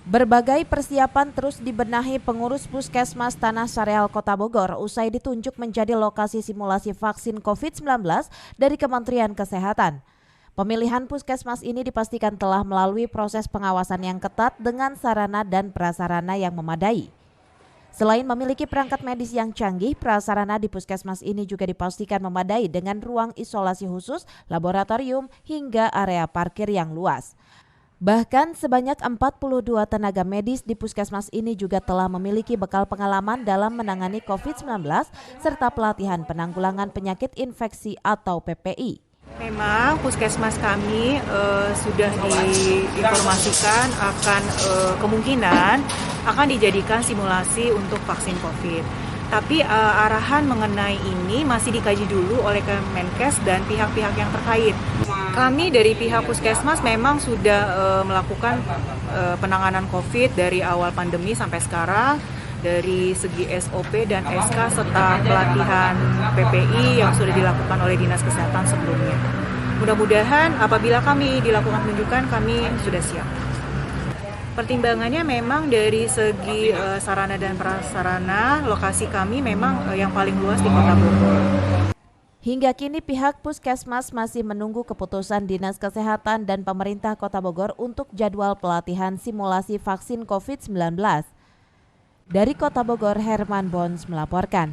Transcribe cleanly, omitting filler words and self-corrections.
Berbagai persiapan terus dibenahi pengurus Puskesmas Tanah Sareal Kota Bogor usai ditunjuk menjadi lokasi simulasi vaksin COVID-19 dari Kementerian Kesehatan. Pemilihan Puskesmas ini dipastikan telah melalui proses pengawasan yang ketat dengan sarana dan prasarana yang memadai. Selain memiliki perangkat medis yang canggih, prasarana di Puskesmas ini juga dipastikan memadai dengan ruang isolasi khusus, laboratorium, hingga area parkir yang luas. Bahkan sebanyak 42 tenaga medis di Puskesmas ini juga telah memiliki bekal pengalaman dalam menangani COVID-19 serta pelatihan penanggulangan penyakit infeksi atau PPI. Memang Puskesmas kami sudah diinformasikan akan kemungkinan akan dijadikan simulasi untuk vaksin COVID. Tapi arahan mengenai ini masih dikaji dulu oleh Kemenkes dan pihak-pihak yang terkait. Kami dari pihak Puskesmas memang sudah melakukan penanganan COVID dari awal pandemi sampai sekarang, dari segi SOP dan SK serta pelatihan PPI yang sudah dilakukan oleh Dinas Kesehatan sebelumnya. Mudah-mudahan apabila kami dilakukan penunjukan, kami sudah siap. Pertimbangannya memang dari segi sarana dan prasarana, lokasi kami memang yang paling luas di Kota Bogor. Hingga kini pihak Puskesmas masih menunggu keputusan Dinas Kesehatan dan pemerintah Kota Bogor untuk jadwal pelatihan simulasi vaksin COVID-19. Dari Kota Bogor, Herman Bons melaporkan.